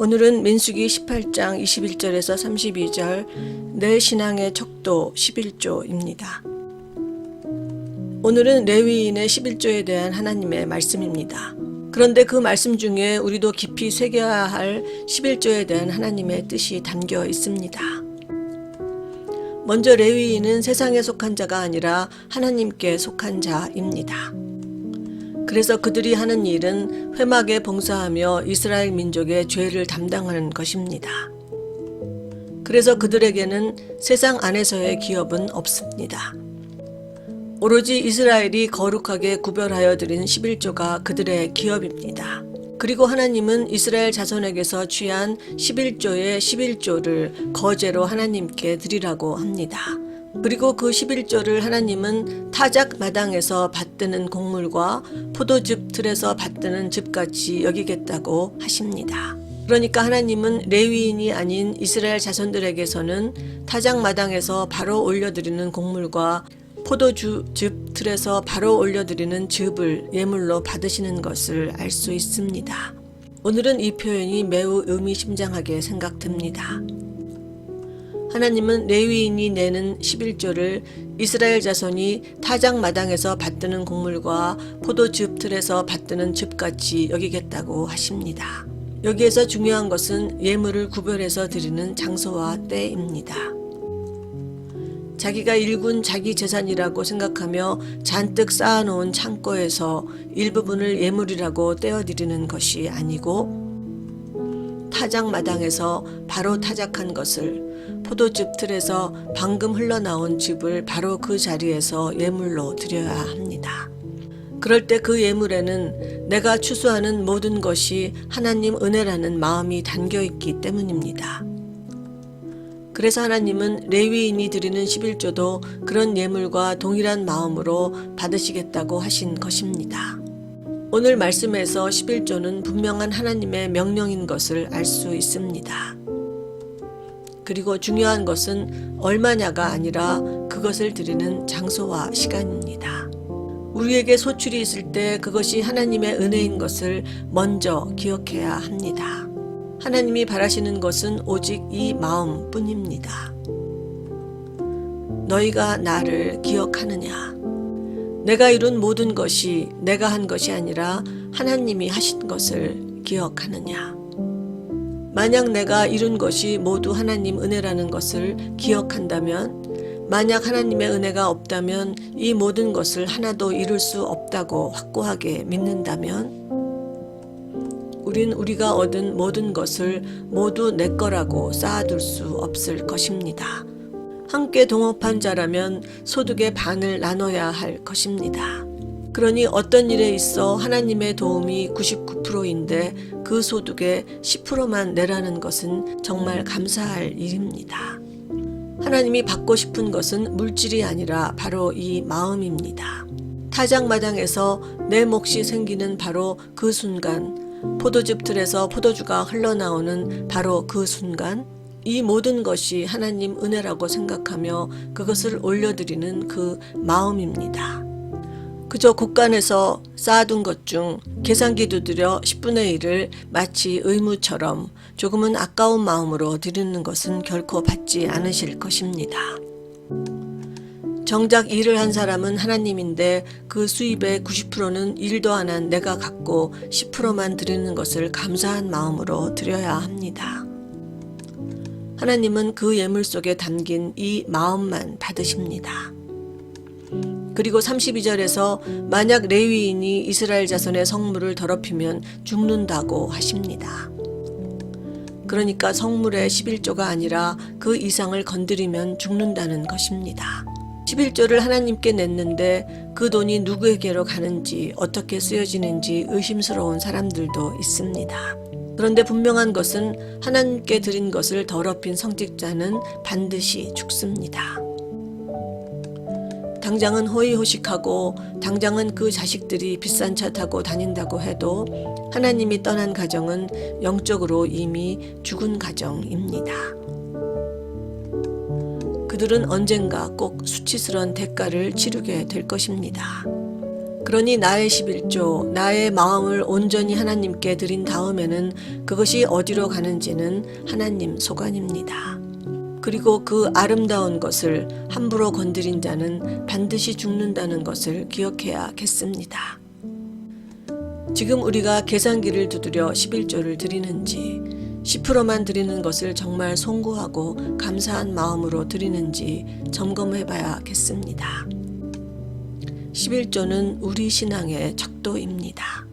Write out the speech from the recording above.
오늘은 민수기 18장 21절에서 32절 내 신앙의 척도 11조입니다. 오늘은 레위인의 11조에 대한 하나님의 말씀입니다. 그런데 그 말씀 중에 우리도 깊이 새겨야 할 11조에 대한 하나님의 뜻이 담겨 있습니다. 먼저 레위인은 세상에 속한 자가 아니라 하나님께 속한 자입니다. 그래서 그들이 하는 일은 회막에 봉사하며 이스라엘 민족의 죄를 담당하는 것입니다. 그래서 그들에게는 세상 안에서의 기업은 없습니다. 오로지 이스라엘이 거룩하게 구별하여 드린 11조가 그들의 기업입니다. 그리고 하나님은 이스라엘 자손에게서 취한 11조의 11조를 거제로 하나님께 드리라고 합니다. 그리고 그 11조를 하나님은 타작 마당에서 받드는 곡물과 포도즙 틀에서 받드는 즙같이 여기겠다고 하십니다. 그러니까 하나님은 레위인이 아닌 이스라엘 자손들에게서는 타작 마당에서 바로 올려드리는 곡물과 포도즙 틀에서 바로 올려드리는 즙을 예물로 받으시는 것을 알 수 있습니다. 오늘은 이 표현이 매우 의미심장하게 생각됩니다. 하나님은 레위인이 내는 11조를 이스라엘 자손이 타작 마당에서 받드는 곡물과 포도즙 틀에서 받드는 즙같이 여기겠다고 하십니다. 여기에서 중요한 것은 예물을 구별해서 드리는 장소와 때입니다. 자기가 일군 자기 재산이라고 생각하며 잔뜩 쌓아놓은 창고에서 일부분을 예물이라고 떼어드리는 것이 아니고 타작 마당에서 바로 타작한 것을 포도즙 틀에서 방금 흘러나온 즙을 바로 그 자리에서 예물로 드려야 합니다. 그럴 때 그 예물에는 내가 추수하는 모든 것이 하나님 은혜라는 마음이 담겨있기 때문입니다. 그래서 하나님은 레위인이 드리는 11조도 그런 예물과 동일한 마음으로 받으시겠다고 하신 것입니다. 오늘 말씀에서 11조는 분명한 하나님의 명령인 것을 알 수 있습니다. 그리고 중요한 것은 얼마냐가 아니라 그것을 드리는 장소와 시간입니다. 우리에게 소출이 있을 때 그것이 하나님의 은혜인 것을 먼저 기억해야 합니다. 하나님이 바라시는 것은 오직 이 마음뿐입니다. 너희가 나를 기억하느냐? 내가 이룬 모든 것이 내가 한 것이 아니라 하나님이 하신 것을 기억하느냐? 만약 내가 이룬 것이 모두 하나님 은혜라는 것을 기억한다면, 만약 하나님의 은혜가 없다면 이 모든 것을 하나도 이룰 수 없다고 확고하게 믿는다면 우리가 얻은 모든 것을 모두 내 거라고 쌓아둘 수 없을 것입니다. 함께 동업한 자라면 소득의 반을 나눠야 할 것입니다. 그러니 어떤 일에 있어 하나님의 도움이 99%인데 그 소득의 10%만 내라는 것은 정말 감사할 일입니다. 하나님이 받고 싶은 것은 물질이 아니라 바로 이 마음입니다. 타작 마당에서 내 몫이 생기는 바로 그 순간, 포도즙 틀에서 포도주가 흘러나오는 바로 그 순간, 이 모든 것이 하나님 은혜라고 생각하며 그것을 올려드리는 그 마음입니다. 그저 곳간에서 쌓아둔 것 중 계산기 두드려 10분의 1을 마치 의무처럼 조금은 아까운 마음으로 드리는 것은 결코 받지 않으실 것입니다. 정작 일을 한 사람은 하나님인데 그 수입의 90%는 일도 안 한 내가 갖고 10%만 드리는 것을 감사한 마음으로 드려야 합니다. 하나님은 그 예물 속에 담긴 이 마음만 받으십니다. 그리고 32절에서 만약 레위인이 이스라엘 자손의 성물을 더럽히면 죽는다고 하십니다. 그러니까 성물의 11조가 아니라 그 이상을 건드리면 죽는다는 것입니다. 11조를 하나님께 냈는데 그 돈이 누구에게로 가는지 어떻게 쓰여지는지 의심스러운 사람들도 있습니다. 그런데 분명한 것은 하나님께 드린 것을 더럽힌 성직자는 반드시 죽습니다. 당장은 호의호식하고 당장은 그 자식들이 비싼 차 타고 다닌다고 해도 하나님이 떠난 가정은 영적으로 이미 죽은 가정입니다. 그들은 언젠가 꼭 수치스러운 대가를 치르게 될 것입니다. 그러니 나의 11조, 나의 마음을 온전히 하나님께 드린 다음에는 그것이 어디로 가는지는 하나님 소관입니다. 그리고 그 아름다운 것을 함부로 건드린 자는 반드시 죽는다는 것을 기억해야겠습니다. 지금 우리가 계산기를 두드려 11조를 드리는지 10%만 드리는 것을 정말 송구하고 감사한 마음으로 드리는지 점검해 봐야겠습니다. 11조는 우리 신앙의 척도입니다.